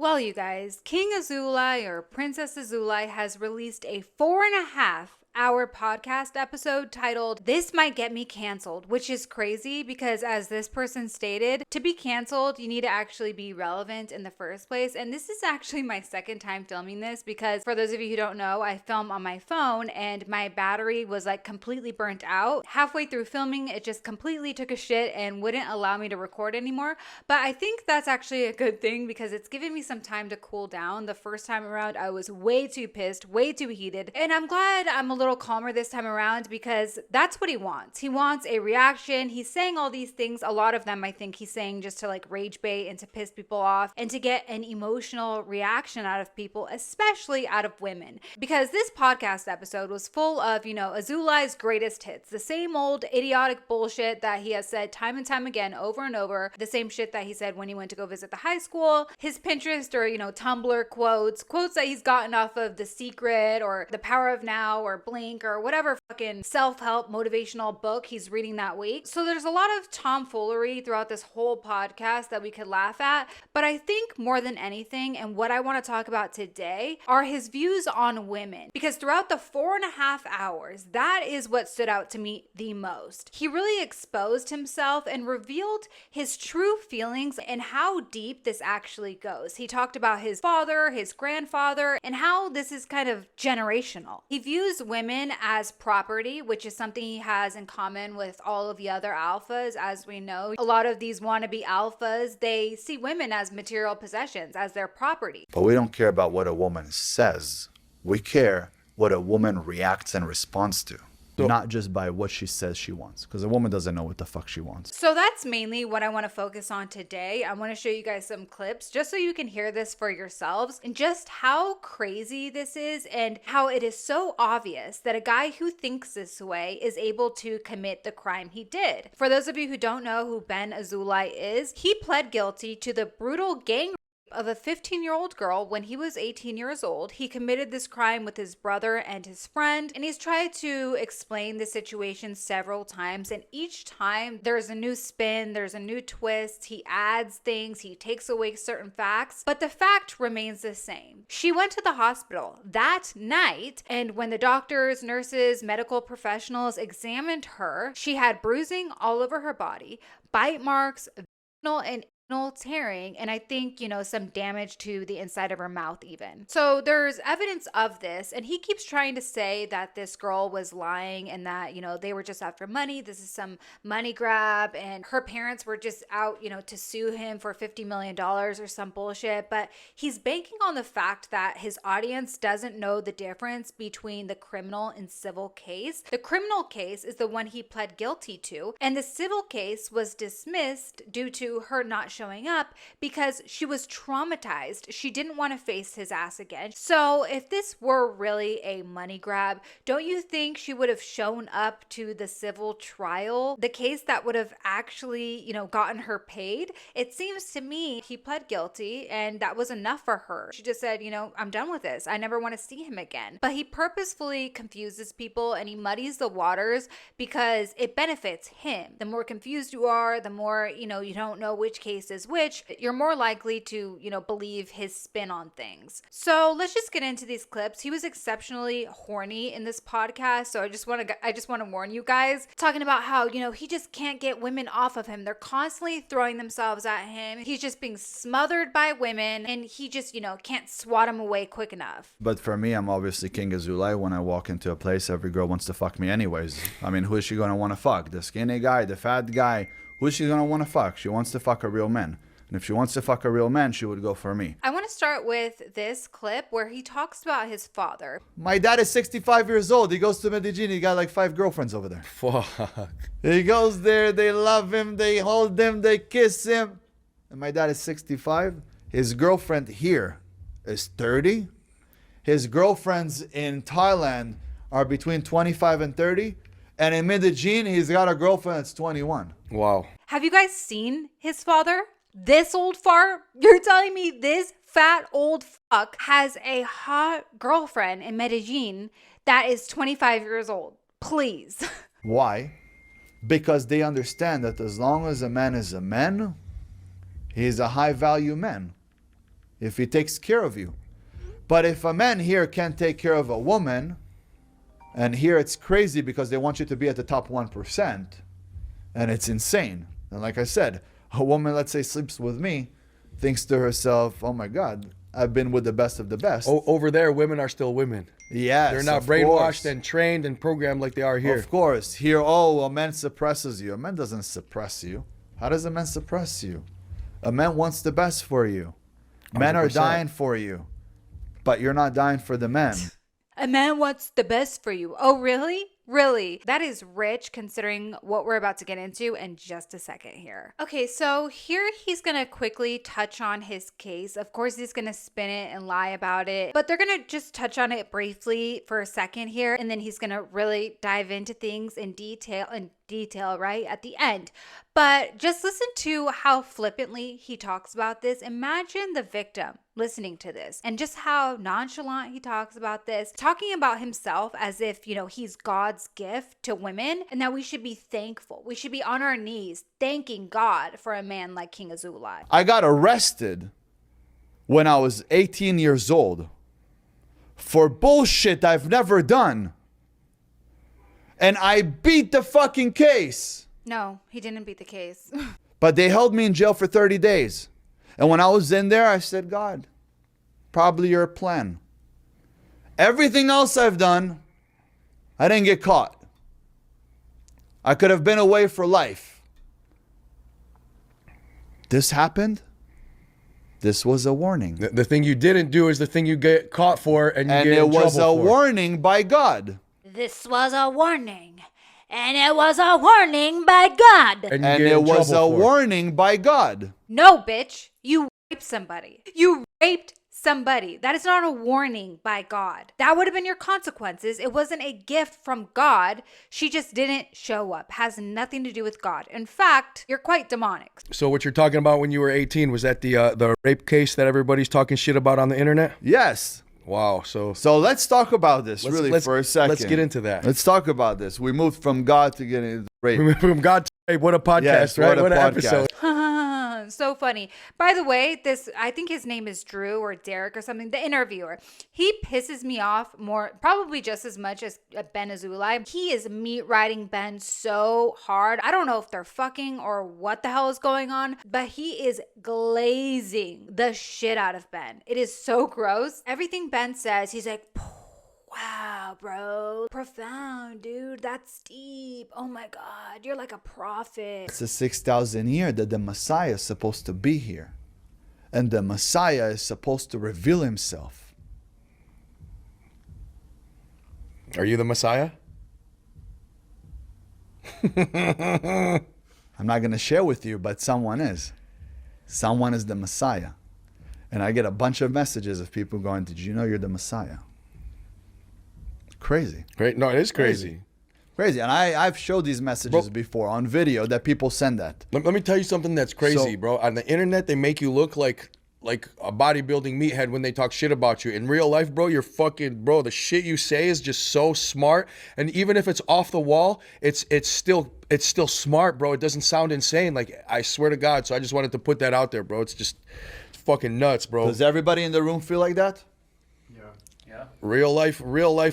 Well, you guys, King Azoulay or Princess Azoulay has released a 4.5-hour podcast episode titled "This Might Get Me Canceled," which is crazy because, as this person stated, to be canceled, you need to actually be relevant in the first place. And this is actually my second time filming this because, for those of you who don't know, I film on my phone and my battery was like completely burnt out. Halfway through filming, it just completely took a shit and wouldn't allow me to record anymore. But I think that's actually a good thing because it's given me some time to cool down. The first time around, I was way too pissed, way too heated. And I'm glad I'm a little calmer this time around because that's what he wants. He wants a reaction. He's saying all these things. A lot of them, I think he's saying just to like rage bait and to piss people off and to get an emotional reaction out of people, especially out of women. Because this podcast episode was full of, Azoulay's greatest hits. The same old idiotic bullshit that he has said time and time again over and over. The same shit that he said when he went to go visit the high school. His Pinterest or, Tumblr quotes that he's gotten off of The Secret or The Power of Now or Blink or whatever fucking self-help motivational book he's reading that week. So there's a lot of tomfoolery throughout this whole podcast that we could laugh at. But I think more than anything, and what I want to talk about today, are his views on women. Because throughout the 4.5 hours, that is what stood out to me the most. He really exposed himself and revealed his true feelings and how deep this actually goes. He talked about his father, his grandfather, and how this is kind of generational. He views women as property, which is something he has in common with all of the other alphas. As we know, a lot of these wannabe alphas, they see women as material possessions, as their property. But we don't care about what a woman says. We care what a woman reacts and responds to. Not just by what she says she wants, because a woman doesn't know what the fuck she wants. So that's mainly what I want to focus on today. I want to show you guys some clips just so you can hear this for yourselves and just how crazy this is and how it is so obvious that a guy who thinks this way is able to commit the crime he did. For those of you who don't know who Ben Azoulay is, he pled guilty to the brutal gang of a 15-year-old girl when he was 18 years old. He committed this crime with his brother and his friend, and he's tried to explain the situation several times, and each time there's a new spin, there's a new twist, he adds things, he takes away certain facts, but the fact remains the same. She went to the hospital that night, and when the doctors, nurses, medical professionals examined her, she had bruising all over her body, bite marks, vaginal and tearing, and I think, some damage to the inside of her mouth even. So there's evidence of this, and he keeps trying to say that this girl was lying and that, they were just after money. This is some money grab, and her parents were just out, to sue him for $50 million or some bullshit. But he's banking on the fact that his audience doesn't know the difference between the criminal and civil case. The criminal case is the one he pled guilty to, and the civil case was dismissed due to her not showing up because she was traumatized. She didn't want to face his ass again. So if this were really a money grab, don't you think she would have shown up to the civil trial, the case that would have actually, gotten her paid? It seems to me he pled guilty and that was enough for her. She just said, I'm done with this. I never want to see him again. But he purposefully confuses people and he muddies the waters because it benefits him. The more confused you are, the more, you don't know which case is which, you're more likely to, believe his spin on things. So let's just get into these clips. He was exceptionally horny in this podcast. So I just want to warn you guys, talking about how, he just can't get women off of him. They're constantly throwing themselves at him. He's just being smothered by women and he just, can't swat them away quick enough. But for me, I'm obviously King Azoulay. When I walk into a place, every girl wants to fuck me anyways. I mean, who is she going to want to fuck? The skinny guy, the fat guy? Who is she going to want to fuck? She wants to fuck a real man. And if she wants to fuck a real man, she would go for me. I want to start with this clip where he talks about his father. My dad is 65 years old. He goes to Medellin. He got like 5 girlfriends over there. Fuck. He goes there. They love him. They hold him. They kiss him. And my dad is 65. His girlfriend here is 30. His girlfriends in Thailand are between 25 and 30. And in Medellin, he's got a girlfriend that's 21. Wow. Have you guys seen his father? This old fart? You're telling me this fat old fuck has a hot girlfriend in Medellin that is 25 years old? Please. Why? Because they understand that as long as a man is a man, he's a high value man. if he takes care of you. But if a man here can't take care of a woman, and here it's crazy because they want you to be at the top 1%, and it's insane. And like I said, a woman, let's say, sleeps with me, thinks to herself, oh my God, I've been with the best of the best. Over there, women are still women. Yes, they're not brainwashed and trained and programmed like they are here. Of course. Here, oh, a man suppresses you. A man doesn't suppress you. How does a man suppress you? A man wants the best for you. Men are 100%. dying for you, but you're not dying for the men. A man wants the best for you. Oh, really? Really? That is rich considering what we're about to get into in just a second here. Okay, so here he's going to quickly touch on his case. Of course, he's going to spin it and lie about it, but they're going to just touch on it briefly for a second here, and then he's going to really dive into things in detail right at the end. But just listen to how flippantly he talks about this. Imagine the victim listening to this and just how nonchalant he talks about this, talking about himself as if, you know, he's God's gift to women and that we should be thankful. We should be on our knees thanking God for a man like King Azoulay. I got arrested when I was 18 years old for bullshit I've never done. And I beat the fucking case. No, he didn't beat the case. But they held me in jail for 30 days. And when I was in there, I said, God, probably your plan. Everything else I've done, I didn't get caught. I could have been away for life. This happened. This was a warning. The thing you didn't do is the thing you get caught for, and you get in it was trouble a for. warning by God. This was a warning. And it was a warning by God. And And you get it in was a trouble for it. warning by God. No, bitch. You raped somebody. You raped somebody. That is not a warning by God. That would have been your consequences. It wasn't a gift from God. She just didn't show up. Has nothing to do with God. In fact, you're quite demonic. So what you're talking about when you were 18, was that the rape case that everybody's talking shit about on the internet? Yes. Wow. So let's talk about this for a second. Let's get into that. Let's talk about this. We moved from God to getting into rape. From God to rape, what a podcast, Yes, right? what a an podcast. episode. So funny. By the way, I think his name is Drew or Derek or something, the interviewer. He pisses me off more, probably just as much as Ben Azoulay. He is meat riding Ben so hard. I don't know if they're fucking or what the hell is going on, but he is glazing the shit out of Ben. It is so gross. Everything Ben says, he's like, wow, bro. Profound, dude. That's deep. Oh my God. You're like a prophet. It's a 6,000 year that the Messiah is supposed to be here. And the Messiah is supposed to reveal himself. Are you the Messiah? I'm not going to share with you, but someone is. Someone is the Messiah. And I get a bunch of messages of people going, did you know you're the Messiah? Crazy. Great. No, it is crazy. Crazy. And I've showed these messages before on video that people send that. Let me tell you something that's crazy, bro. On the internet, they make you look like a bodybuilding meathead when they talk shit about you. In real life, bro, you're fucking, bro, the shit you say is just so smart. And even if it's off the wall, it's still smart, bro. It doesn't sound insane. Like, I swear to God. So I just wanted to put that out there, bro. It's fucking nuts, bro. Does everybody in the room feel like that? Real life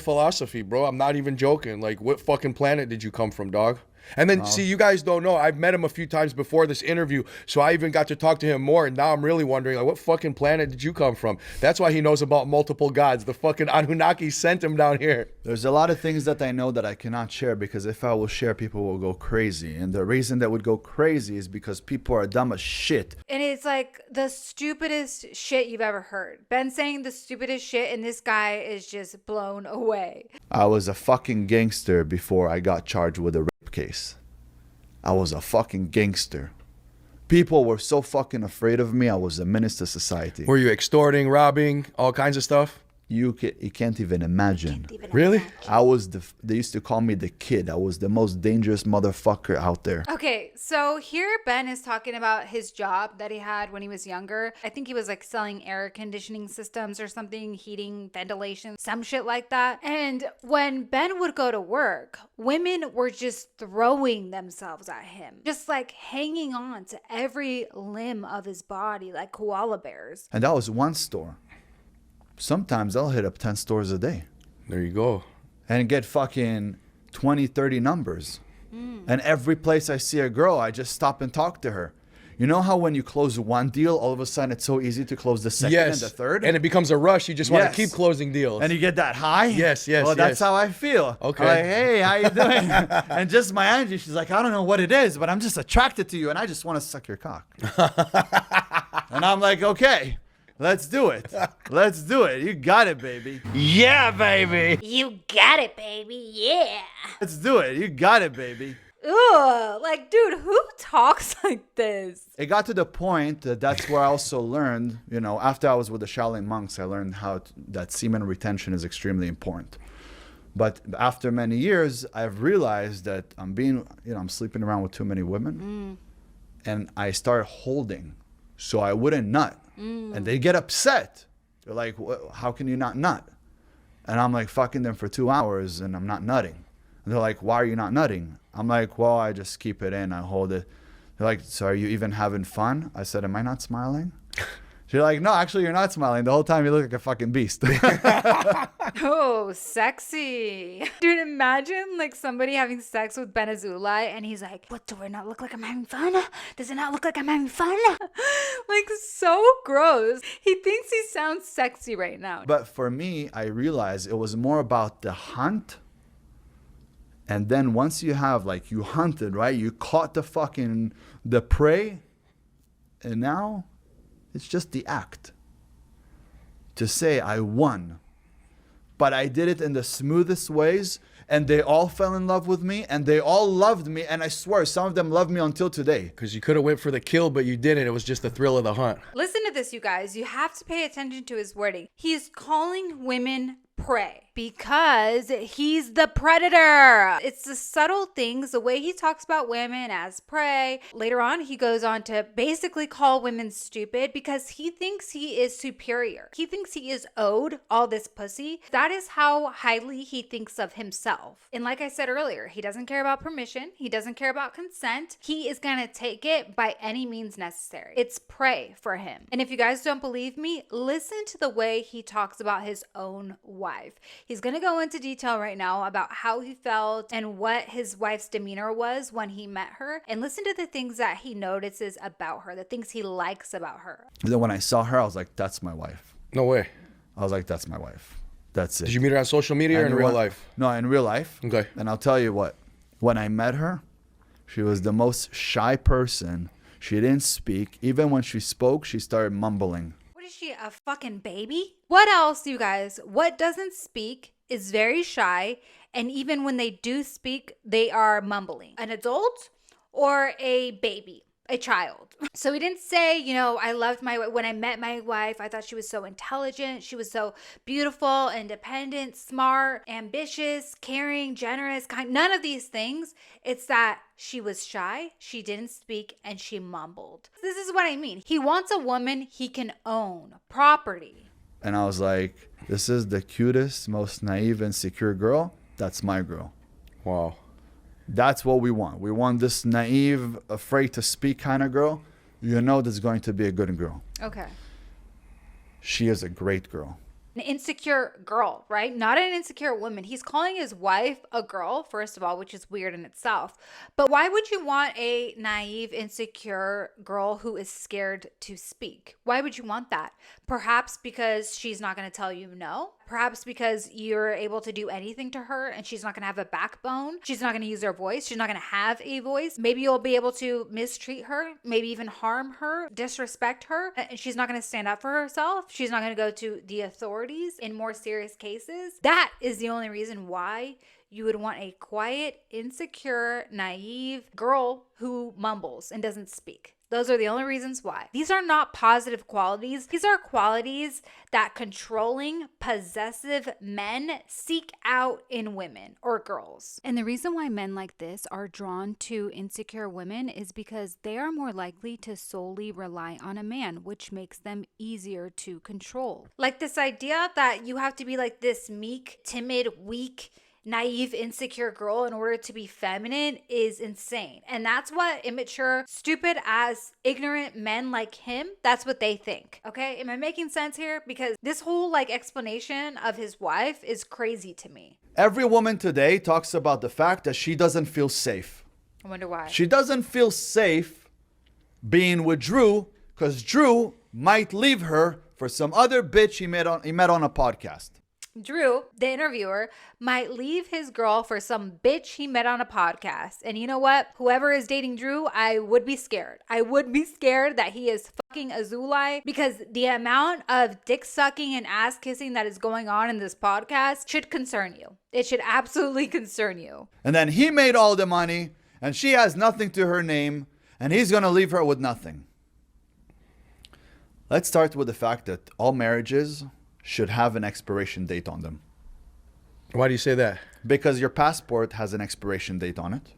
philosophy, bro. I'm not even joking. Like, what fucking planet did you come from, dog? And then, see, you guys don't know. I've met him a few times before this interview, so I even got to talk to him more, and now I'm really wondering, like, what fucking planet did you come from? That's why he knows about multiple gods. The fucking Anunnaki sent him down here. There's a lot of things that I know that I cannot share because if I will share, people will go crazy. And the reason that would go crazy is because people are dumb as shit. And it's like the stupidest shit you've ever heard. Ben saying the stupidest shit, and this guy is just blown away. I was a fucking gangster before I got charged with a rape case. I was a fucking gangster. People were so fucking afraid of me. I was a menace to society. Were you extorting, robbing, all kinds of stuff? You can't even imagine. Really? I was they used to call me the kid. I was the most dangerous motherfucker out there. Okay, so here Ben is talking about his job that he had when he was younger. I think he was like selling air conditioning systems or something, heating, ventilation, some shit like that. And when Ben would go to work, women were just throwing themselves at him, just like hanging on to every limb of his body like koala bears. And that was one store. Sometimes I'll hit up 10 stores a day. There you go. And get fucking 20, 30 numbers. And every place I see a girl, I just stop and talk to her. You know how when you close one deal, all of a sudden it's so easy to close the second and the third? And it becomes a rush. You just want to keep closing deals. And you get that high? Yes. Well, that's how I feel. Okay. I'm like, hey, how you doing? And just my energy, she's like, I don't know what it is, but I'm just attracted to you and I just want to suck your cock. And I'm like, okay. Let's do it. Let's do it. You got it, baby. Yeah, baby. You got it, baby. Yeah. Let's do it. You got it, baby. Ugh, like, dude, who talks like this? It got to the point that that's where I also learned, after I was with the Shaolin monks, I learned that semen retention is extremely important. But after many years, I've realized that I'm sleeping around with too many women. And I started holding so I wouldn't nut. And they get upset. They're like, how can you not nut? And I'm like fucking them for 2 hours and I'm not nutting. And they're like, why are you not nutting? I'm like, well, I just keep it in. I hold it. They're like, so are you even having fun? I said, am I not smiling? She's like, no, actually, you're not smiling. The whole time you look like a fucking beast. Oh, sexy. Dude, imagine like somebody having sex with Ben Azoulay and he's like, what, do I not look like I'm having fun? Does it not look like I'm having fun? Like, so gross. He thinks he sounds sexy right now. But for me, I realized it was more about the hunt. And then once you have, like, you hunted, right? You caught the prey. And now it's just the act to say I won. But I did it in the smoothest ways, and they all fell in love with me, and they all loved me, and I swear some of them love me until today. Because you could have went for the kill, but you didn't. It was just the thrill of the hunt. Listen to this, you guys. You have to pay attention to his wording. He's calling women prey because he's the predator. It's the subtle things, the way he talks about women as prey. Later on, he goes on to basically call women stupid because he thinks he is superior. He thinks he is owed all this pussy. That is how highly he thinks of himself. And like I said earlier, he doesn't care about permission. He doesn't care about consent. He is going to take it by any means necessary. It's prey for him. And if you guys don't believe me, listen to the way he talks about his own wife. He's going to go into detail right now about how he felt and what his wife's demeanor was when he met her. And listen to the things that he notices about her, the things he likes about her. And then when I saw her, I was like, that's my wife. No way. I was like, that's my wife. That's it. Did you meet her on social media or in real life? No, in real life. Okay. And I'll tell you what, when I met her, she was the most shy person. She didn't speak. Even when she spoke, she started mumbling. What is she, a fucking baby? What else, you guys? What doesn't speak is very shy, and even when they do speak, they are mumbling. An adult or a baby, a child. So he didn't say, I loved when I met my wife, I thought she was so intelligent, she was so beautiful, independent, smart, ambitious, caring, generous, kind. None of these things. It's that she was shy, she didn't speak, and she mumbled. This is what I mean. He wants a woman he can own, property. And I was like, this is the cutest, most naive and secure girl. That's my girl. Wow. That's what we want. We want this naive, afraid to speak kind of girl. That's going to be a good girl. Okay. She is a great girl. An insecure girl, right? Not an insecure woman. He's calling his wife a girl, first of all, which is weird in itself. But why would you want a naive, insecure girl who is scared to speak? Why would you want that? Perhaps because she's not going to tell you no. Perhaps because you're able to do anything to her and she's not going to have a backbone. She's not going to use her voice. She's not going to have a voice. Maybe you'll be able to mistreat her, maybe even harm her, disrespect her. And she's not going to stand up for herself. She's not going to go to the authorities in more serious cases. That is the only reason why you would want a quiet, insecure, naive girl who mumbles and doesn't speak. Those are the only reasons why. These are not positive qualities. These are qualities that controlling, possessive men seek out in women or girls. And the reason why men like this are drawn to insecure women is because they are more likely to solely rely on a man, which makes them easier to control. Like this idea that you have to be like this meek, timid, weak, naive, insecure girl in order to be feminine is insane. And that's what immature, stupid ass, ignorant men like him, that's what they think. Okay? Am I making sense here? Because this whole like explanation of his wife is crazy to me. Every woman today talks about the fact that she doesn't feel safe. I wonder why. She doesn't feel safe being with Drew because Drew might leave her for some other bitch he met on a podcast. Drew, the interviewer, might leave his girl for some bitch he met on a podcast. And you know what? Whoever is dating Drew, I would be scared. I would be scared that he is fucking Azoulay, because the amount of dick sucking and ass kissing that is going on in this podcast should concern you. It should absolutely concern you. And then he made all the money and she has nothing to her name and he's going to leave her with nothing. Let's start with the fact that all marriages should have an expiration date on them. Why do you say that? Because your passport has an expiration date on it.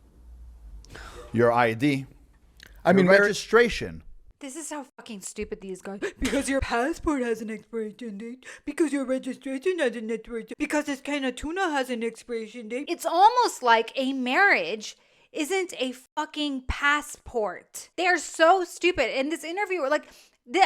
Your ID. I mean, registration. This is how fucking stupid these guys. Because your passport has an expiration date. Because your registration has an expiration date. Because this can of tuna has an expiration date. It's almost like a marriage isn't a fucking passport. They are so stupid. In this interview, like,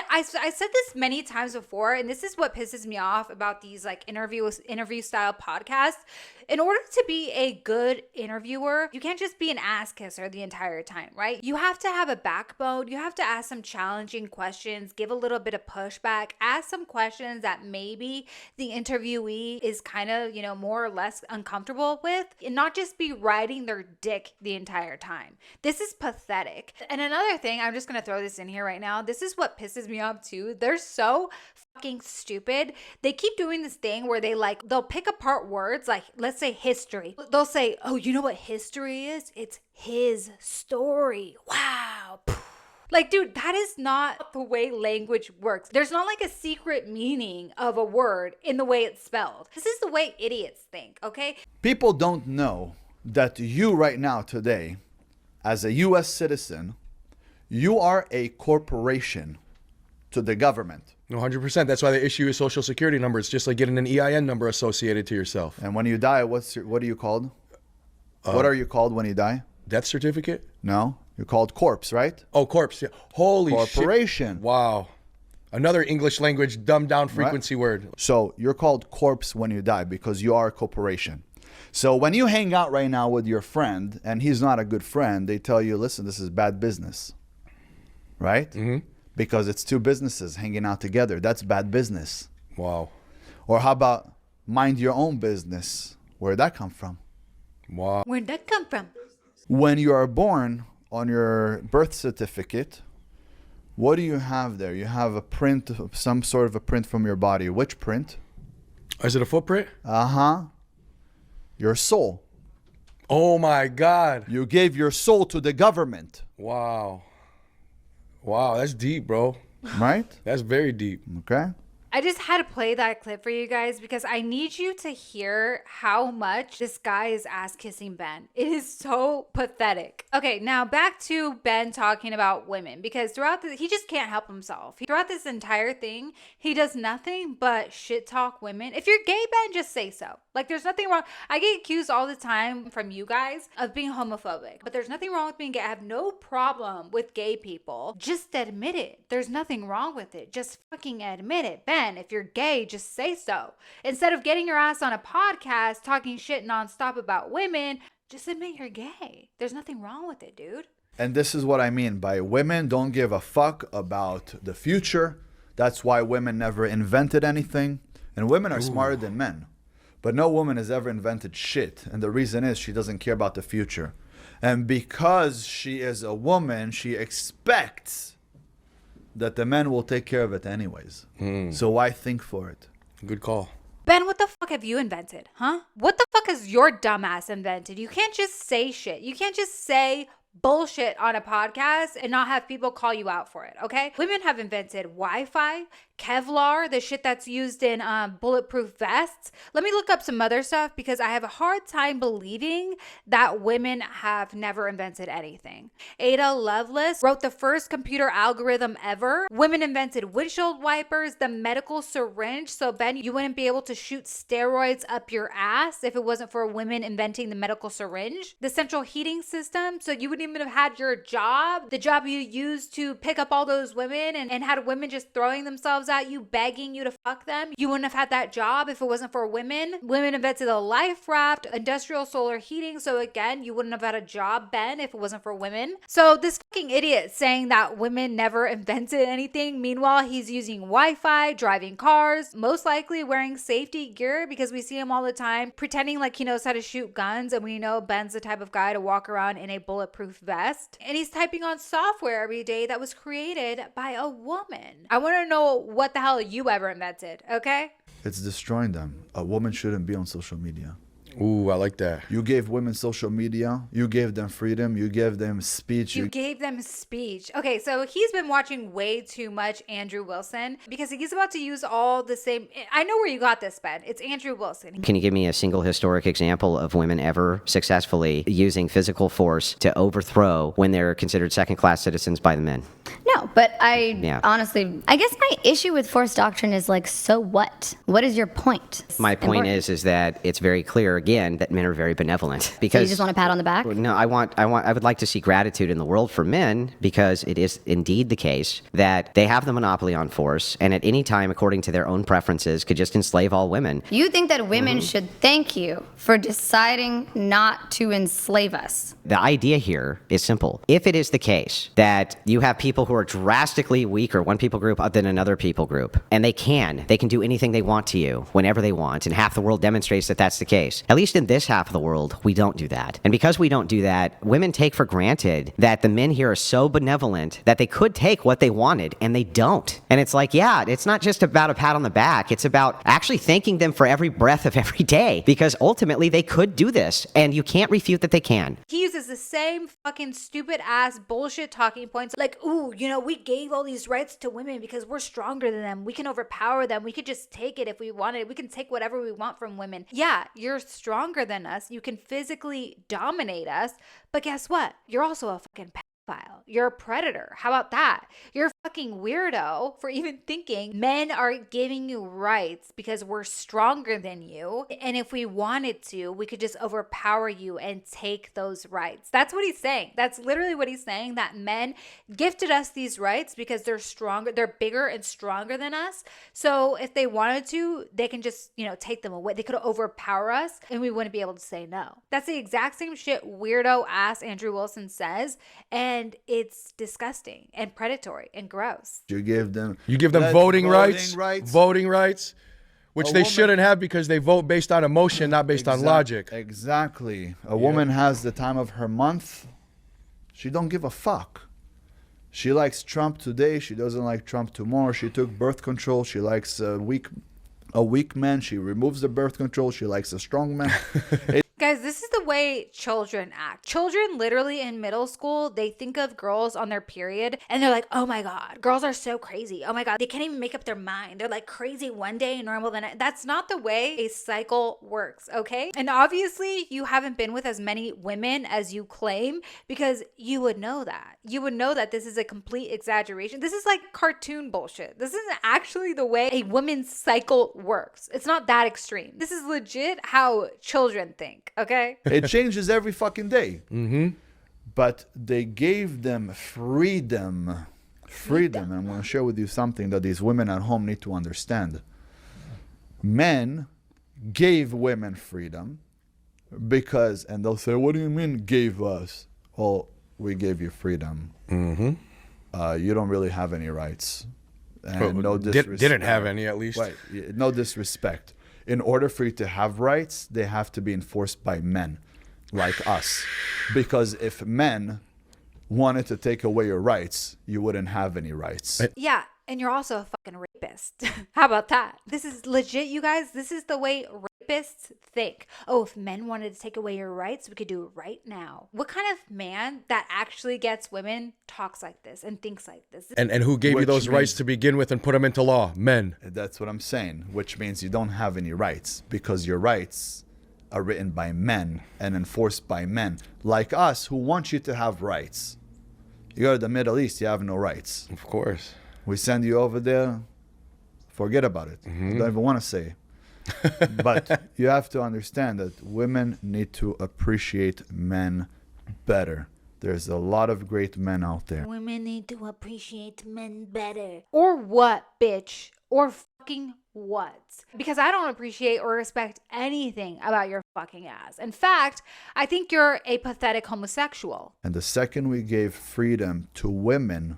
I said this many times before, and this is what pisses me off about these like interview style podcasts. In order to be a good interviewer, you can't just be an ass kisser the entire time, right? You have to have a backbone. You have to ask some challenging questions, give a little bit of pushback, ask some questions that maybe the interviewee is kind of, more or less uncomfortable with, and not just be riding their dick the entire time. This is pathetic. And another thing, I'm just going to throw this in here right now. This is what pisses me off too. They're so fucking stupid. They keep doing this thing where they'll pick apart words like, let's say history. They'll say, oh, you know what history is? It's his story. Wow. Like, dude, that is not the way language works. There's not like a secret meaning of a word in the way it's spelled. This is the way idiots think, okay? People don't know that you right now today, as a U.S. citizen, you are a corporation to the government. 100%. That's why they issue a social security number. It's just like getting an EIN number associated to yourself. And when you die, what are you called? What are you called when you die? Death certificate? No, you're called corpse, right? Oh, corpse. Yeah. Holy corporation. Shit. Wow. Another English language dumbed down frequency word. So you're called corpse when you die because you are a corporation. So when you hang out right now with your friend and he's not a good friend, they tell you, listen, this is bad business. Right? Mm-hmm. Because it's two businesses hanging out together. That's bad business. Wow. Or how about mind your own business? Where'd that come from? Wow. Where'd that come from? When you are born, on your birth certificate, what do you have there? You have a print, some sort of a print from your body. Which print? Is it a footprint? Uh-huh. Your soul. Oh my God. You gave your soul to the government. Wow. Wow, that's deep, bro. Right? That's very deep. Okay. I just had to play that clip for you guys because I need you to hear how much this guy is ass kissing Ben. It is so pathetic. Okay, now back to Ben talking about women, because he just can't help himself. Throughout this entire thing, he does nothing but shit talk women. If you're gay, Ben, just say so. Like, there's nothing wrong. I get accused all the time from you guys of being homophobic, but there's nothing wrong with being gay. I have no problem with gay people. Just admit it. There's nothing wrong with it. Just fucking admit it. Ben, if you're gay, just say so. Instead of getting your ass on a podcast talking shit nonstop about women, just admit you're gay. There's nothing wrong with it, dude. And this is what I mean by women don't give a fuck about the future. That's why women never invented anything. And women are smarter than men. But no woman has ever invented shit. And the reason is she doesn't care about the future. And because she is a woman, she expects that the men will take care of it anyways. So why think for it? Good call. Ben, what the fuck have you invented, huh? What the fuck has your dumbass invented? You can't just say shit. You can't just say bullshit on a podcast and not have people call you out for it, okay? Women have invented Wi-Fi, Kevlar, the shit that's used in bulletproof vests. Let me look up some other stuff because I have a hard time believing that women have never invented anything. Ada Lovelace wrote the first computer algorithm ever. Women invented windshield wipers, the medical syringe. So Ben, you wouldn't be able to shoot steroids up your ass if it wasn't for women inventing the medical syringe. The central heating system, so you wouldn't even have had your job, the job you used to pick up all those women and had women just throwing themselves at you, begging you to fuck them. You wouldn't have had that job if it wasn't for women. Women invented the life raft, industrial solar heating. So again, you wouldn't have had a job, Ben, if it wasn't for women. So this fucking idiot saying that women never invented anything. Meanwhile, he's using Wi-Fi, driving cars, most likely wearing safety gear because we see him all the time pretending like he knows how to shoot guns. And we know Ben's the type of guy to walk around in a bulletproof vest. And he's typing on software every day that was created by a woman. I want to know what the hell you ever invented, okay? It's destroying them. A woman shouldn't be on social media. Ooh, I like that. You gave women social media. You gave them freedom. You gave them speech. You gave them speech. Okay, so he's been watching way too much Andrew Wilson because he's about to use all the same. I know where you got this, Ben. It's Andrew Wilson. Can you give me a single historic example of women ever successfully using physical force to overthrow when they're considered second-class citizens by the men? No, but honestly, I guess my issue with force doctrine is like, so what? What is your point? My point is that it's very clear again that men are very benevolent. Because so you just want a pat on the back? No, I would like to see gratitude in the world for men because it is indeed the case that they have the monopoly on force and at any time, according to their own preferences, could just enslave all women. You think that women should thank you for deciding not to enslave us? The idea here is simple. If it is the case that you have people who are drastically weaker, one people group than another people group, and they can do anything they want to you whenever they want, and half the world demonstrates that that's the case. At least in this half of the world, we don't do that. And because we don't do that, women take for granted that the men here are so benevolent that they could take what they wanted, and they don't. And it's like, yeah, it's not just about a pat on the back. It's about actually thanking them for every breath of every day, because ultimately they could do this, and you can't refute that they can. He uses the same fucking stupid ass bullshit talking points like, ooh, we gave all these rights to women because we're stronger than them. We can overpower them. We could just take it if we wanted. We can take whatever we want from women. Yeah, you're stronger than us. You can physically dominate us. But guess what? You're also a fucking pedophile. You're a predator. How about that? You're a fucking weirdo for even thinking men are giving you rights because we're stronger than you. And if we wanted to, we could just overpower you and take those rights. That's what he's saying. That's literally what he's saying, that men gifted us these rights because they're stronger, they're bigger and stronger than us. So if they wanted to, they can just, take them away. They could overpower us and we wouldn't be able to say no. That's the exact same shit weirdo ass Andrew Wilson says. And it's disgusting and predatory and gross. You give them voting rights, which they shouldn't have because they vote based on emotion, not based on logic. Exactly. A woman has the time of her month. She don't give a fuck. She likes Trump today. She doesn't like Trump tomorrow. She took birth control. She likes a weak man. She removes the birth control. She likes a strong man. Guys, this is the way children act. Children literally in middle school, they think of girls on their period and they're like, oh my God, girls are so crazy. Oh my God, they can't even make up their mind. They're like crazy one day, normal the next. That's not the way a cycle works, okay? And obviously you haven't been with as many women as you claim because you would know that. You would know that this is a complete exaggeration. This is like cartoon bullshit. This isn't actually the way a woman's cycle works. It's not that extreme. This is legit how children think. Okay. It changes every fucking day. Mm-hmm. But they gave them freedom. And I'm going to share with you something that these women at home need to understand. Men gave women freedom because, and they'll say, what do you mean gave us? Well, we gave you freedom. Mm-hmm. You don't really have any rights. And no disrespect. Didn't have any, at least. Right. No disrespect. In order for you to have rights, they have to be enforced by men like us. Because if men wanted to take away your rights, you wouldn't have any rights. Yeah, and you're also a fucking rapist. How about that? This is legit, you guys. This is the way rapists think, oh, if men wanted to take away your rights, we could do it right now. What kind of man that actually gets women talks like this and thinks like this? And who gave you Which those rights means- to begin with and put them into law? Men. That's what I'm saying, which means you don't have any rights because your rights are written by men and enforced by men like us who want you to have rights. You go to the Middle East, you have no rights. Of course. We send you over there, forget about it. I don't even want to say. But you have to understand that women need to appreciate men better. There's a lot of great men out there. Women need to appreciate men better. Or what, bitch? Or fucking what? Because I don't appreciate or respect anything about your fucking ass. In fact, I think you're a pathetic homosexual. And the second we gave freedom to women,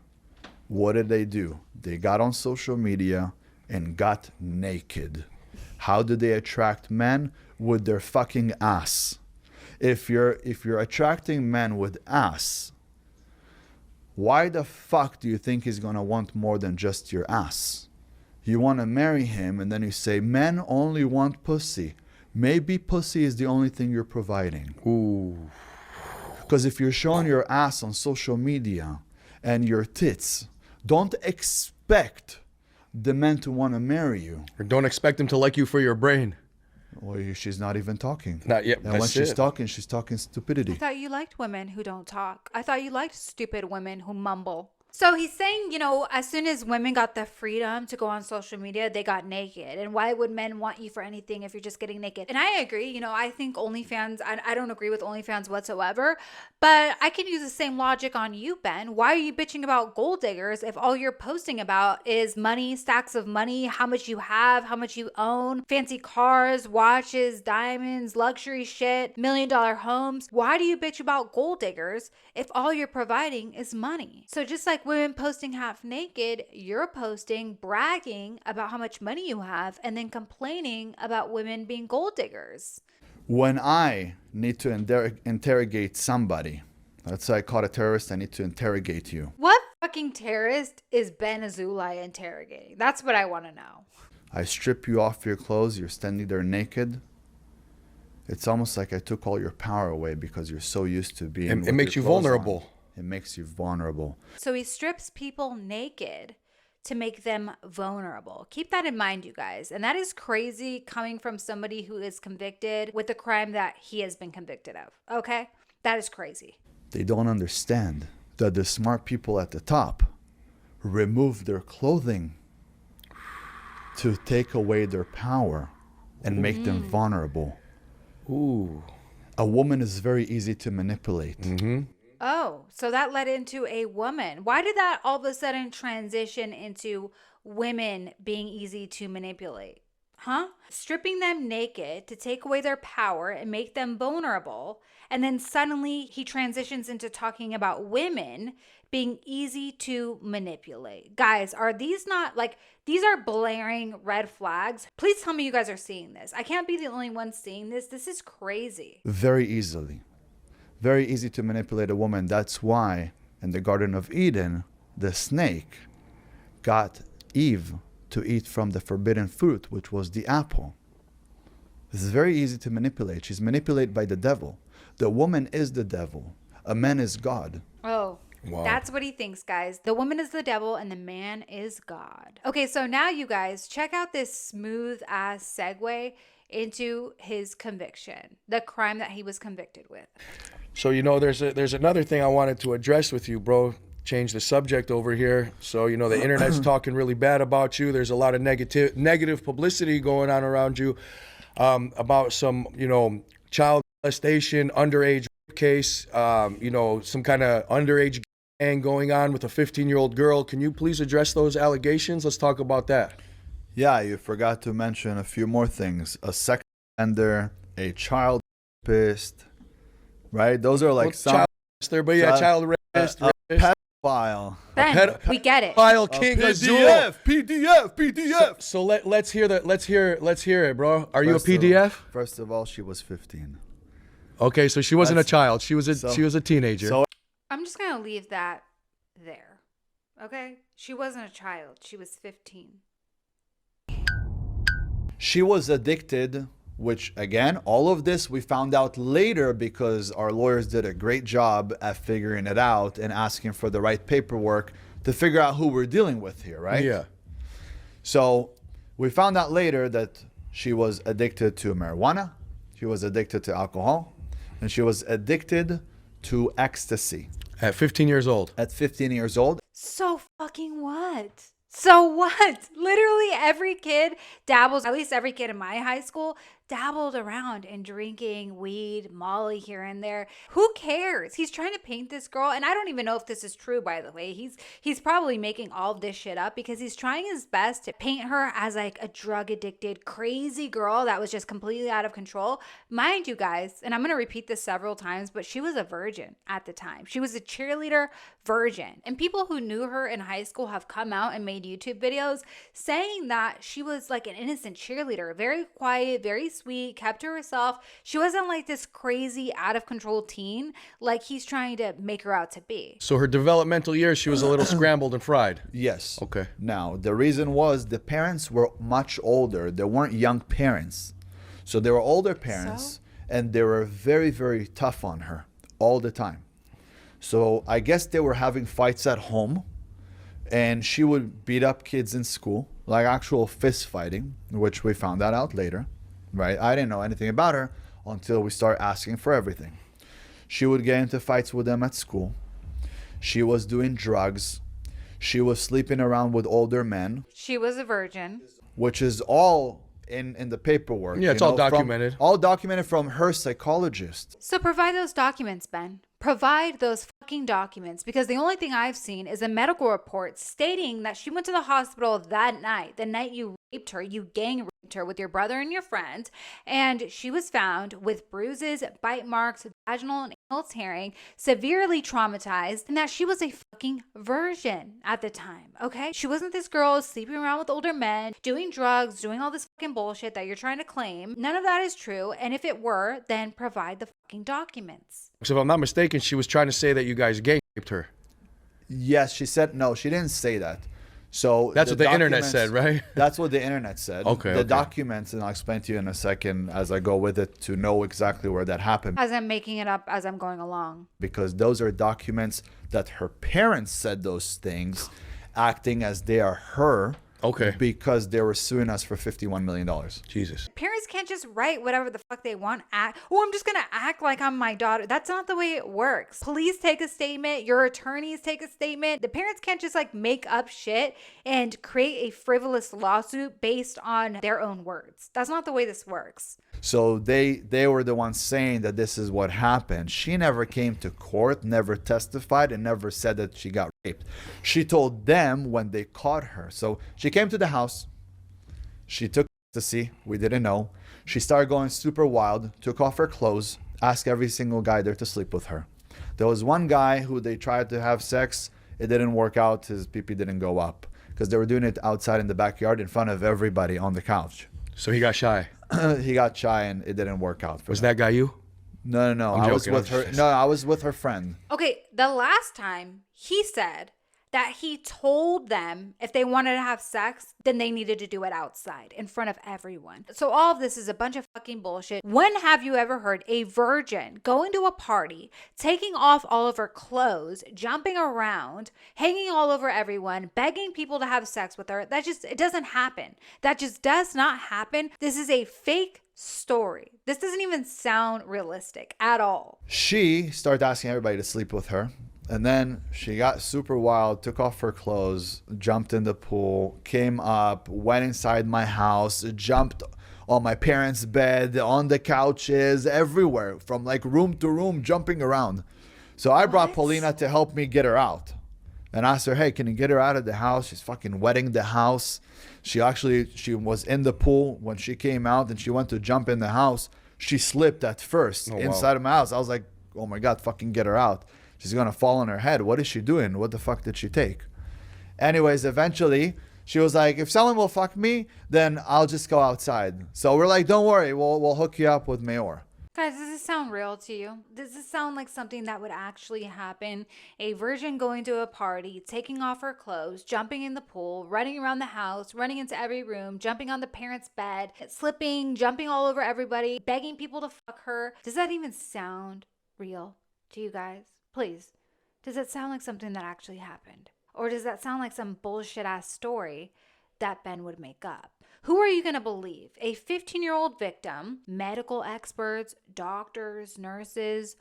what did they do? They got on social media and got naked. How do they attract men? With their fucking ass. If you're attracting men with ass, why the fuck do you think he's gonna want more than just your ass? You want to marry him and then you say men only want pussy. Maybe pussy is the only thing you're providing. Ooh. Because if you're showing your ass on social media and your tits, don't expect the men to want to marry you. Or don't expect them to like you for your brain. Well, she's not even talking. Not yet. And when That's she's it. talking I stupidity. thought you liked women who don't talk. I thought you liked stupid women who mumble. So he's saying, you know, as soon as women got the freedom to go on social media, they got naked. And why would men want you for anything if you're just getting naked? And I agree. You know, I think OnlyFans, I don't agree with OnlyFans whatsoever. But I can use the same logic on you, Ben. Why are you bitching about gold diggers if all you're posting about is money, stacks of money, how much you have, how much you own, fancy cars, watches, diamonds, luxury shit, $1 million homes? Why do you bitch about gold diggers if all you're providing is money? So just like women posting half naked, you're posting bragging about how much money you have and then complaining about women being gold diggers. When I need to interrogate somebody, let's say I caught a terrorist, I need to interrogate you. What fucking terrorist is Ben Azoulay interrogating? That's what I want to know. I strip you off your clothes, you're standing there naked. It's almost like I took all your power away because you're so used to being. It makes you vulnerable. It makes you vulnerable. So he strips people naked to make them vulnerable. Keep that in mind, you guys. And that is crazy coming from somebody who is convicted with the crime that he has been convicted of. Okay? That is crazy. They don't understand that the smart people at the top remove their clothing to take away their power and make them vulnerable. Ooh. A woman is very easy to manipulate. Oh, so that led into a woman. Why did that all of a sudden transition into women being easy to manipulate? Huh? Stripping them naked to take away their power and make them vulnerable. And then suddenly he transitions into talking about women being easy to manipulate. Guys, are these not like, these are blaring red flags? Please tell me you guys are seeing this. I can't be the only one seeing this. This is crazy. Very easily. Very easy to manipulate a woman. That's why in the Garden of Eden, the snake got Eve to eat from the forbidden fruit, which was the apple. This is very easy to manipulate. She's manipulated by the devil. The woman is the devil. A man is God. Oh, Wow. that's what he thinks, guys. The woman is the devil and the man is God. Okay, so now you guys check out this smooth ass segue into his conviction, the crime that he was convicted with. So, you know, there's another thing I wanted to address with you, bro. Change the subject over here. So, you know, the internet's talking really bad about you. There's a lot of negative publicity going on around you about some, you know, child molestation, underage case, you know, some kind of underage gang going on with a 15-year-old girl. Can you please address those allegations? Let's talk about that. Yeah, you forgot to mention a few more things. A sex offender, a child rapist, right? Those are like Well, some child molester, but yeah, child rapist, a rapist. pedophile. Ben, we get it. File King Azul. PDF. So let's hear that. Let's hear it, bro. Are you a First of all- PDF? First of all, she was 15. Okay, so she wasn't a That's- child. She was a so- teenager. So I'm just going to leave that there. Okay? She wasn't a child. She was 15. she was addicted which again, all of this we found out later because our lawyers did a great job at figuring it out and asking for the right paperwork to figure out who we're dealing with here, right? Yeah. So we found out later that she was addicted to marijuana, she was addicted to alcohol, and she was addicted to ecstasy. At 15 years old. At 15 years old. So fucking what? So what? Literally every kid dabbles, at least every kid in my high school, dabbled around in drinking weed, Molly here and there. Who cares? He's trying to paint this girl, and I don't even know if this is true, by the way. He's probably making all of this shit up because he's trying his best to paint her as like a drug addicted, crazy girl that was just completely out of control. Mind you guys, and I'm gonna repeat this several times, but she was a virgin at the time. She was a cheerleader virgin. And people who knew her in high school have come out and made YouTube videos saying that she was like an innocent cheerleader, very quiet, very sweet, kept to herself. She wasn't like this crazy out of control teen like he's trying to make her out to be. So her developmental years, she was a little scrambled and fried. Yes. Okay. Now, the reason was the parents were much older. They weren't young parents. So they were older parents, and they were very, very tough on her all the time. So I guess they were having fights at home, and she would beat up kids in school, like actual fist fighting, which we found that out later, right? I didn't know anything about her until we started asking for everything. She would get into fights with them at school. She was doing drugs. She was sleeping around with older men. She was a virgin. Which is all in the paperwork. Yeah, it's all documented. All documented from her psychologist. So provide those documents, Ben. Provide those fucking documents, because the only thing I've seen is a medical report stating that she went to the hospital that night, the night you raped her, you gang raped her with your brother and your friend, and she was found with bruises, bite marks, vaginal and anal tearing, severely traumatized, and that she was a fucking virgin at the time, okay? She wasn't this girl sleeping around with older men, doing drugs, doing all this fucking bullshit that you're trying to claim. None of that is true, and if it were, then provide the fucking documents. So if I'm not mistaken, she was trying to say that you guys gang raped her. Yes, she said, no, she didn't say that. So That's what the internet documents- said, right? That's what the internet said. Okay, The okay. documents, and I'll explain to you in a second as I go with it to know exactly where that happened. As I'm making it up as I'm going along. Because those are documents that her parents said those things, acting as they are her. Okay. Because they were suing us for $51 million. Jesus. Parents can't just write whatever the fuck they want. I'm just gonna act like I'm my daughter. That's not the way it works. Police take a statement. Your attorneys take a statement. The parents can't just like make up shit and create a frivolous lawsuit based on their own words. That's not the way this works. So they were the ones saying that this is what happened. She never came to court, never testified, and never said that she got raped. She told them when they caught her. So she came to the house. She took ecstasy. We didn't know. She started going super wild, took off her clothes, asked every single guy there to sleep with her. There was one guy who they tried to have sex. It didn't work out. His pee-pee didn't go up because they were doing it outside in the backyard in front of everybody on the couch. So he got shy. He got shy and it didn't work out for Was them. that guy you? No. I'm I was joking, with her. I'm No, I was with her friend. Okay, the last time he said that he told them if they wanted to have sex, then they needed to do it outside in front of everyone. So all of this is a bunch of fucking bullshit. When have you ever heard a virgin going to a party, taking off all of her clothes, jumping around, hanging all over everyone, begging people to have sex with her? It doesn't happen. That just does not happen. This is a fake story. This doesn't even sound realistic at all. She started asking everybody to sleep with her. And then she got super wild, took off her clothes, jumped in the pool, came up, went inside my house, jumped on my parents' bed, on the couches, everywhere, from like room to room, jumping around. So I brought Paulina to help me get her out. And asked her, hey, can you get her out of the house? She's fucking wetting the house. She was in the pool when she came out and she went to jump in the house. She slipped at first inside of my house. I was like, oh my God, fucking get her out. She's going to fall on her head. What is she doing? What the fuck did she take? Anyways, eventually, she was like, if someone will fuck me, then I'll just go outside. So we're like, don't worry. We'll hook you up with Mayor. Guys, does this sound real to you? Does this sound like something that would actually happen? A virgin going to a party, taking off her clothes, jumping in the pool, running around the house, running into every room, jumping on the parents' bed, slipping, jumping all over everybody, begging people to fuck her. Does that even sound real to you guys? Please. Does it sound like something that actually happened? Or does that sound like some bullshit ass story that Ben would make up? Who are you going to believe? A 15-year-old victim, medical experts, doctors, nurses,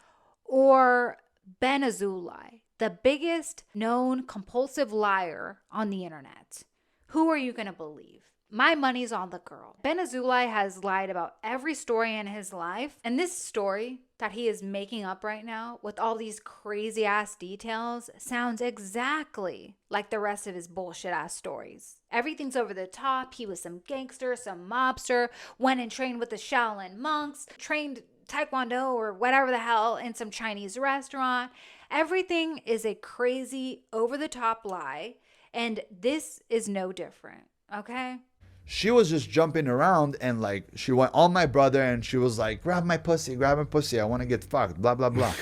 or Ben Azoulay, the biggest known compulsive liar on the internet? Who are you going to believe? My money's on the girl. Ben Azoulay has lied about every story in his life. And this story that he is making up right now with all these crazy ass details sounds exactly like the rest of his bullshit ass stories. Everything's over the top. He was some gangster, some mobster, went and trained with the Shaolin monks, trained Taekwondo or whatever the hell in some Chinese restaurant. Everything is a crazy over the top lie. And this is no different. Okay? She was just jumping around and like she went on my brother and she was like, grab my pussy, I want to get fucked, blah, blah, blah.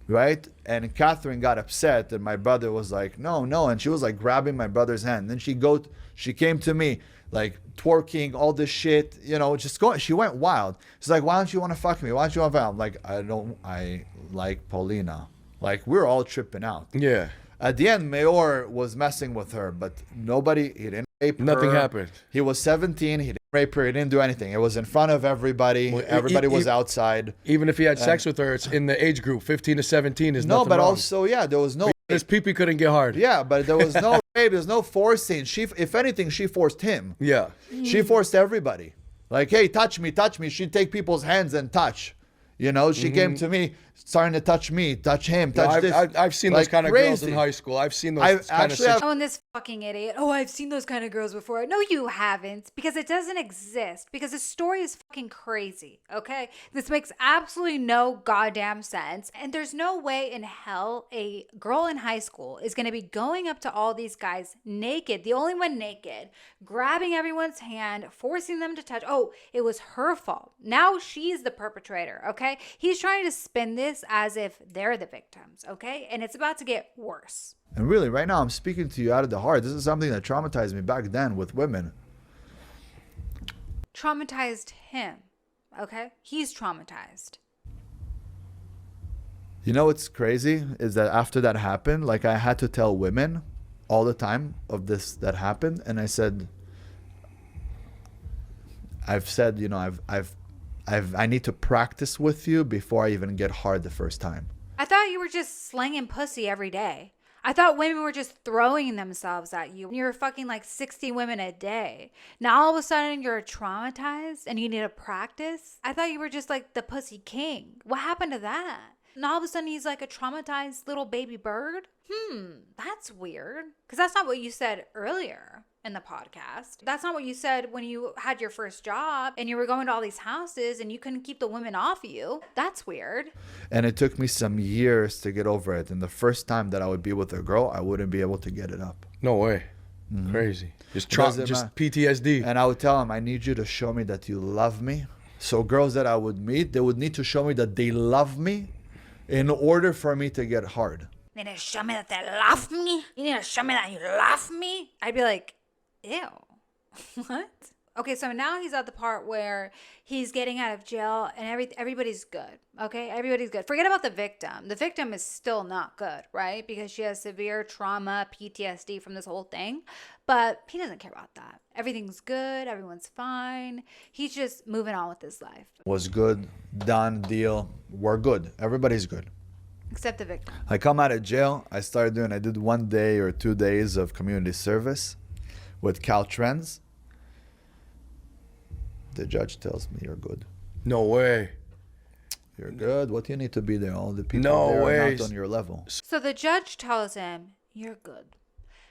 Right? And Catherine got upset and my brother was like, no. And she was like grabbing my brother's hand. Then she came to me like twerking, all this shit, just going. She went wild. She's like, why don't you want to fuck me? Why don't you want to fuck me? I'm like, I like Paulina. Like we're all tripping out. Yeah. At the end, Mayor was messing with her, but he didn't rape her. Nothing happened. He was 17. He didn't rape her. He didn't do anything. It was in front of everybody. Well, Everybody was outside. Even if he had sex with her, it's in the age group, 15 to 17 is No, nothing but wrong. also, there was no His pee-pee couldn't get hard. Yeah, but there was no rape. There was no forcing. If anything, she forced him. Yeah. She forced everybody. Like, hey, touch me. She'd take people's hands and touch. She came to me, starting to touch me, touch him, touch this. I've seen those kind of girls in high school. I've seen those kind of situations. Oh, and this fucking idiot. Oh, I've seen those kind of girls before. No, you haven't, because it doesn't exist. Because the story is fucking crazy, okay? This makes absolutely no goddamn sense. And there's no way in hell a girl in high school is going to be going up to all these guys naked, the only one naked, grabbing everyone's hand, forcing them to touch. Oh, it was her fault. Now she's the perpetrator, okay? He's trying to spin this as if they're the victims, okay? And it's about to get worse. And really, right now, I'm speaking to you out of the heart. This is something that traumatized me back then with women. Traumatized him, okay? He's traumatized. You know what's crazy is that after that happened, like I had to tell women all the time of this that happened. And I said, I need to practice with you before I even get hard the first time. I thought you were just slanging pussy every day. I thought women were just throwing themselves at you. You're fucking like 60 women a day. Now all of a sudden you're traumatized and you need to practice? I thought you were just like the pussy king. What happened to that? And all of a sudden he's like a traumatized little baby bird? That's weird. Because that's not what you said earlier in the podcast. That's not what you said when you had your first job and you were going to all these houses and you couldn't keep the women off you. That's weird. And it took me some years to get over it. And the first time that I would be with a girl, I wouldn't be able to get it up. No way. Crazy. Just PTSD. And I would tell him, I need you to show me that you love me. So girls that I would meet, they would need to show me that they love me in order for me to get hard. You need to show me that they love me? You need to show me that you love me? I'd be like, ew. What? Okay, so now he's at the part where he's getting out of jail and everybody's good, okay? Everybody's good. Forget about the victim. The victim is still not good, right? Because she has severe trauma, PTSD from this whole thing. But he doesn't care about that. Everything's good. Everyone's fine. He's just moving on with his life. Was good, done, deal. We're good. Everybody's good. Except the victim. I come out of jail. I did 1 day or 2 days of community service with Caltrans. The judge tells me you're good. No way. You're good. What do you need to be there? All the people No there way. are not on your level. So the judge tells him, you're good.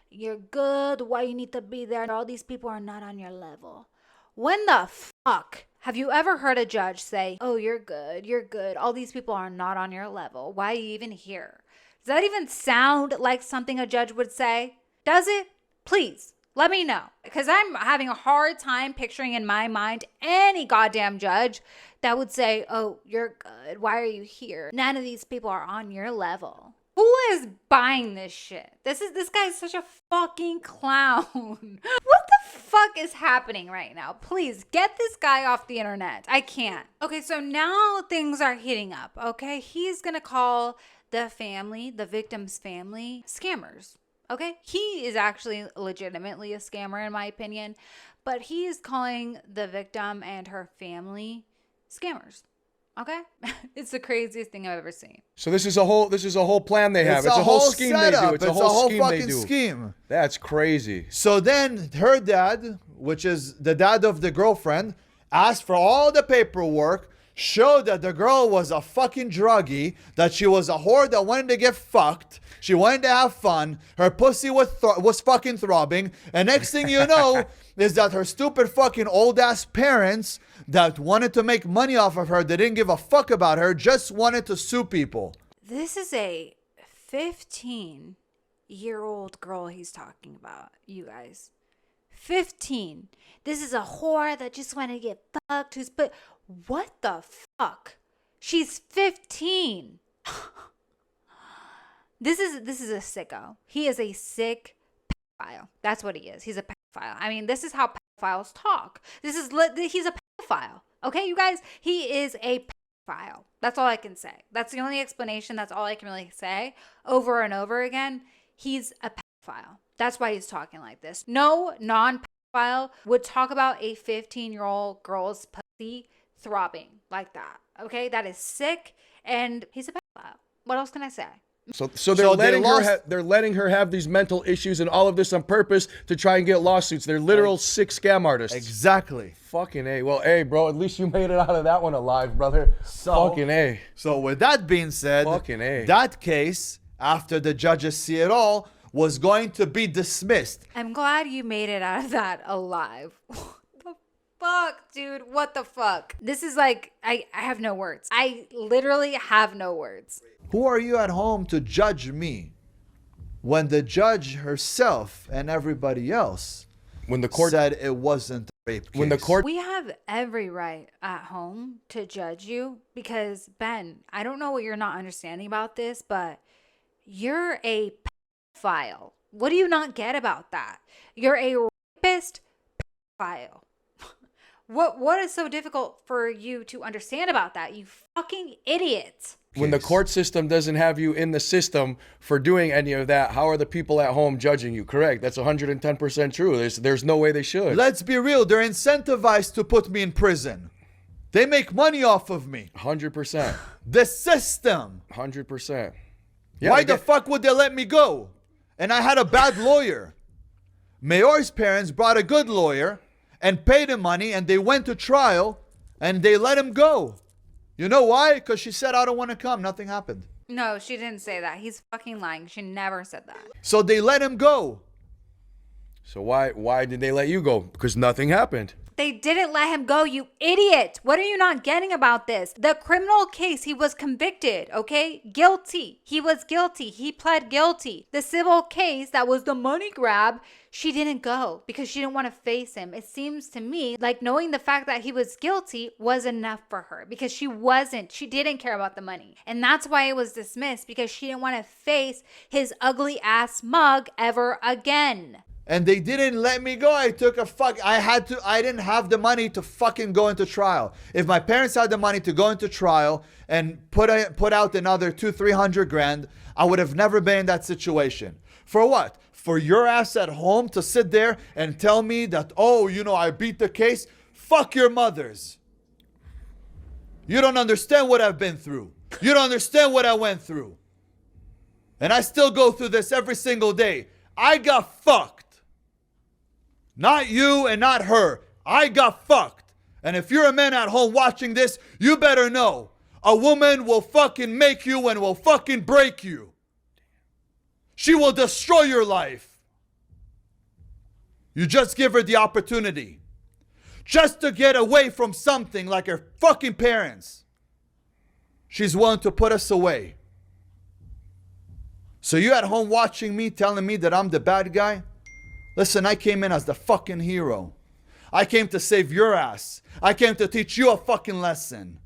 You're good. Why you need to be there? All these people are not on your level. When the fuck have you ever heard a judge say, oh, you're good. You're good. All these people are not on your level. Why are you even here? Does that even sound like something a judge would say? Does it? Please Let me know, because I'm having a hard time picturing in my mind any goddamn judge that would say, oh, you're good. Why are you here? None of these people are on your level. Who is buying this shit? This guy's such a fucking clown. What the fuck is happening right now? Please get this guy off the internet. I can't. Okay, so now things are heating up, okay? He's gonna call the family, the victim's family, scammers. Okay, he is actually legitimately a scammer in my opinion, but he is calling the victim and her family scammers. Okay, it's the craziest thing I've ever seen. So this is a whole plan they have. It's a whole scheme setup. they do. It's a whole scheme fucking they do. scheme. That's crazy. So then her dad, which is the dad of the girlfriend, asked for all the paperwork, showed that the girl was a fucking druggie, that she was a whore that wanted to get fucked. She wanted to have fun. Her pussy was fucking throbbing. And next thing you know is that her stupid fucking old ass parents that wanted to make money off of her, they didn't give a fuck about her, just wanted to sue people. This is a 15-year-old girl he's talking about, you guys. 15. This is a whore that just wanted to get fucked. But what the fuck? She's 15. This is a sicko. He is a sick pedophile. That's what he is. He's a pedophile. I mean, this is how pedophiles talk. He's a pedophile. Okay, you guys? He is a pedophile. That's all I can say. That's the only explanation. That's all I can really say over and over again. He's a pedophile. That's why he's talking like this. No non-pedophile would talk about a 15-year-old girl's pussy throbbing like that. Okay, that is sick, and he's a pedophile. What else can I say? So they're letting her have these mental issues and all of this on purpose to try and get lawsuits. They're literal sick scam artists. Exactly. Fucking A. Well, hey, bro, at least you made it out of that one alive, brother. Fucking A. So with that being said, Fucking A. That case, after the judges see it all, was going to be dismissed. I'm glad you made it out of that alive. What the fuck, dude? What the fuck? This is like, I have no words. I literally have no words. Who are you at home to judge me when the judge herself and everybody else when the court said it wasn't a rape case? When the court We have every right at home to judge you because, Ben, I don't know what you're not understanding about this, but you're a pedophile. What do you not get about that? You're a rapist pedophile. What is so difficult for you to understand about that, you fucking idiot? When the court system doesn't have you in the system for doing any of that, how are the people at home judging you? Correct. That's 110% true. There's no way they should. Let's be real. They're incentivized to put me in prison. They make money off of me. 100%. The system. 100%. Why the fuck would they let me go? And I had a bad lawyer. Mayor's parents brought a good lawyer and paid him money, and they went to trial and they let him go. You know why? Because she said, I don't want to come. Nothing happened. No, she didn't say that. He's fucking lying. She never said that. So they let him go. So why did they let you go? Because nothing happened. They didn't let him go, you idiot. What are you not getting about this? The criminal case, he was convicted, okay? Guilty. He was guilty. He pled guilty. The civil case, that was the money grab, she didn't go because she didn't want to face him. It seems to me like knowing the fact that he was guilty was enough for her because she didn't care about the money. And that's why it was dismissed, because she didn't want to face his ugly ass mug ever again. And they didn't let me go. I didn't have the money to fucking go into trial. If my parents had the money to go into trial and put out another $200,000-300 grand, I would have never been in that situation. For what? For your ass at home to sit there and tell me that, I beat the case? Fuck your mothers. You don't understand what I've been through. You don't understand what I went through. And I still go through this every single day. I got fucked. Not you and not her. I got fucked. And if you're a man at home watching this, you better know a woman will fucking make you and will fucking break you. She will destroy your life. You just give her the opportunity. Just to get away from something like her fucking parents. She's willing to put us away. So you at home watching me, telling me that I'm the bad guy? Listen, I came in as the fucking hero. I came to save your ass. I came to teach you a fucking lesson.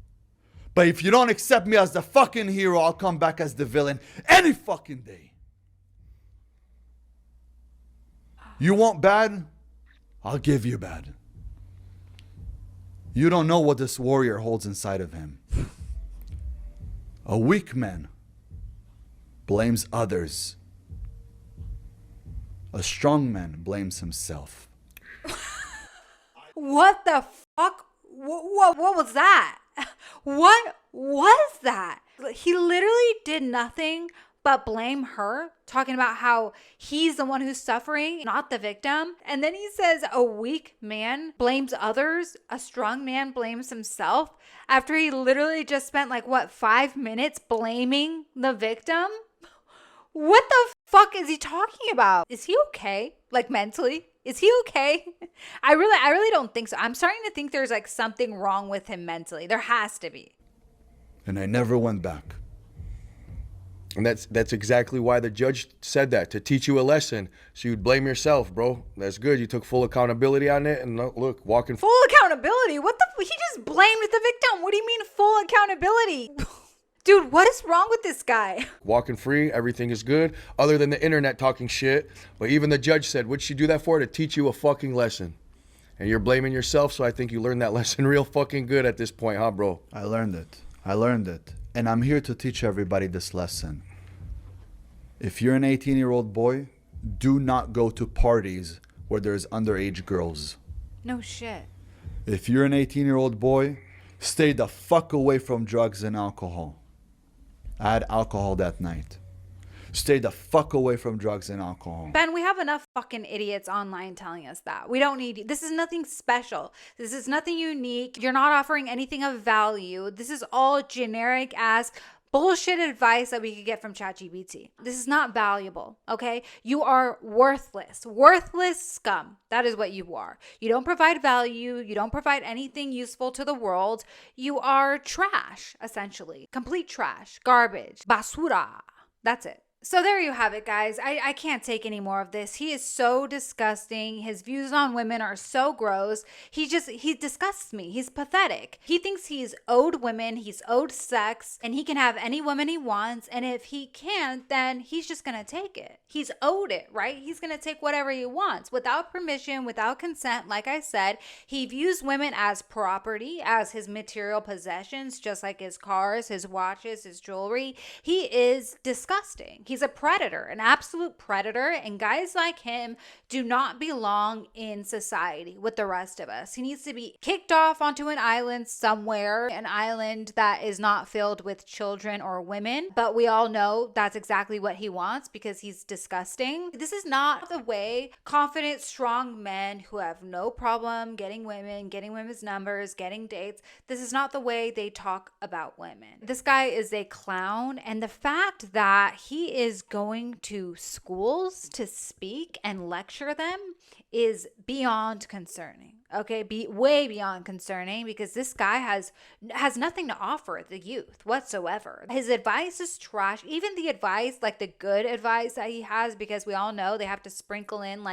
But if you don't accept me as the fucking hero, I'll come back as the villain any fucking day. You want bad? I'll give you bad. You don't know what this warrior holds inside of him. A weak man blames others. A strong man blames himself. What the fuck? What was that? What was that? He literally did nothing but blame her, talking about how he's the one who's suffering, not the victim. And then he says a weak man blames others, a strong man blames himself, after he literally just spent 5 minutes blaming the victim? What the fuck is he talking about? Is he okay? Mentally? Is he okay? I really don't think so. I'm starting to think there's something wrong with him mentally. There has to be. And I never went back. And that's exactly why the judge said that, to teach you a lesson. So you'd blame yourself, bro. That's good. You took full accountability on it. And look, walking. Full accountability? What the? He just blamed the victim. What do you mean full accountability? Dude, what is wrong with this guy? Walking free, everything is good, other than the internet talking shit. But even the judge said, what'd she do that for? To teach you a fucking lesson. And you're blaming yourself, so I think you learned that lesson real fucking good at this point, huh, bro? I learned it. And I'm here to teach everybody this lesson. If you're an 18-year-old boy, do not go to parties where there's underage girls. No shit. If you're an 18-year-old boy, stay the fuck away from drugs and alcohol. I had alcohol that night. Stay the fuck away from drugs and alcohol. Ben, we have enough fucking idiots online telling us that. We don't need you. This is nothing special. This is nothing unique. You're not offering anything of value. This is all generic ass bullshit advice that we could get from ChatGPT. This is not valuable, okay? You are worthless. Worthless scum. That is what you are. You don't provide value. You don't provide anything useful to the world. You are trash, essentially. Complete trash. Garbage. Basura. That's it. So there you have it, guys. I can't take any more of this. He is so disgusting. His views on women are so gross. He disgusts me. He's pathetic. He thinks he's owed women, he's owed sex, and he can have any woman he wants. And if he can't, then he's just gonna take it. He's owed it, right? He's gonna take whatever he wants without permission, without consent. Like I said, he views women as property, as his material possessions, just like his cars, his watches, his jewelry. He is disgusting. He's a predator, an absolute predator, and guys like him do not belong in society with the rest of us. He needs to be kicked off onto an island somewhere, an island that is not filled with children or women, but we all know that's exactly what he wants because he's disgusting. This is not the way confident, strong men who have no problem getting women, getting women's numbers, getting dates, this is not the way they talk about women. This guy is a clown, and the fact that he is going to schools to speak and lecture them is beyond concerning. Okay, way beyond concerning, because this guy has nothing to offer the youth whatsoever. His advice is trash. Even the advice, like the good advice that he has, because we all know they have to sprinkle in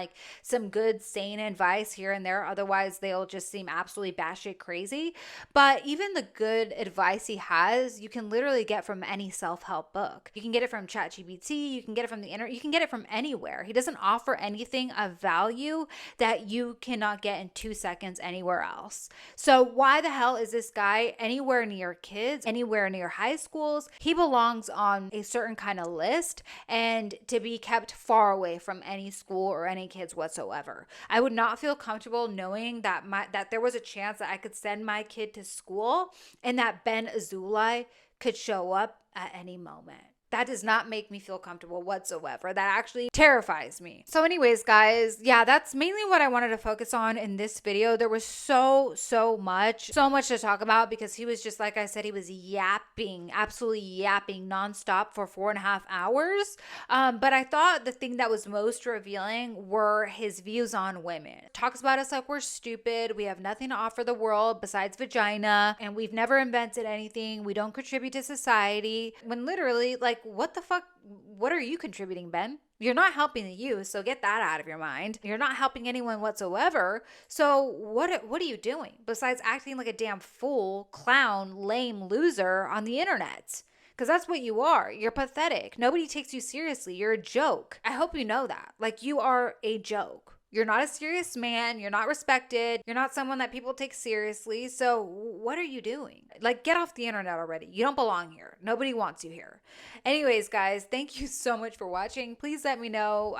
some good, sane advice here and there. Otherwise, they'll just seem absolutely batshit crazy. But even the good advice he has, you can literally get from any self-help book. You can get it from ChatGPT. You can get it from the internet. You can get it from anywhere. He doesn't offer anything of value that you cannot get in 2 seconds anywhere else. So why the hell is this guy anywhere near kids, anywhere near high schools? He belongs on a certain kind of list and to be kept far away from any school or any kids whatsoever. I would not feel comfortable knowing that that there was a chance that I could send my kid to school and that Ben Azoulay could show up at any moment. That does not make me feel comfortable whatsoever. That actually terrifies me. So anyways, guys, yeah, that's mainly what I wanted to focus on in this video. There was so much to talk about because he was just, like I said, he was yapping, absolutely yapping nonstop for 4.5 hours. But I thought the thing that was most revealing were his views on women. Talks about us like we're stupid. We have nothing to offer the world besides vagina, and we've never invented anything. We don't contribute to society. When literally, what the fuck? What are you contributing, Ben? You're not helping the youth, so get that out of your mind. You're not helping anyone whatsoever. So what are you doing besides acting like a damn fool, clown, lame loser on the internet? Because that's what you are. You're pathetic. Nobody takes you seriously. You're a joke. I hope you know that. Like, you are a joke. You're not a serious man. You're not respected. You're not someone that people take seriously. So what are you doing? Like, get off the internet already. You don't belong here. Nobody wants you here. Anyways, guys, thank you so much for watching. Please let me know.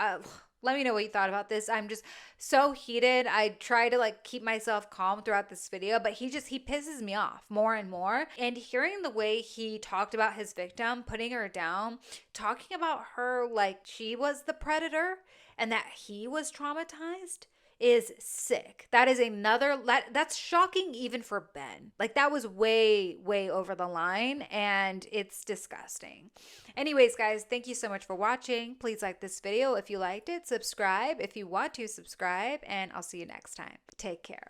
Let me know what you thought about this. I'm just so heated. I try to like keep myself calm throughout this video, but he pisses me off more and more. And hearing the way he talked about his victim, putting her down, talking about her like she was the predator and that he was traumatized is sick. That is that's shocking even for Ben. Like, that was way over the line, and it's disgusting. Anyways, guys, thank you so much for watching. Please like this video if you liked it. Subscribe if you want to subscribe, and I'll see you next time. Take care.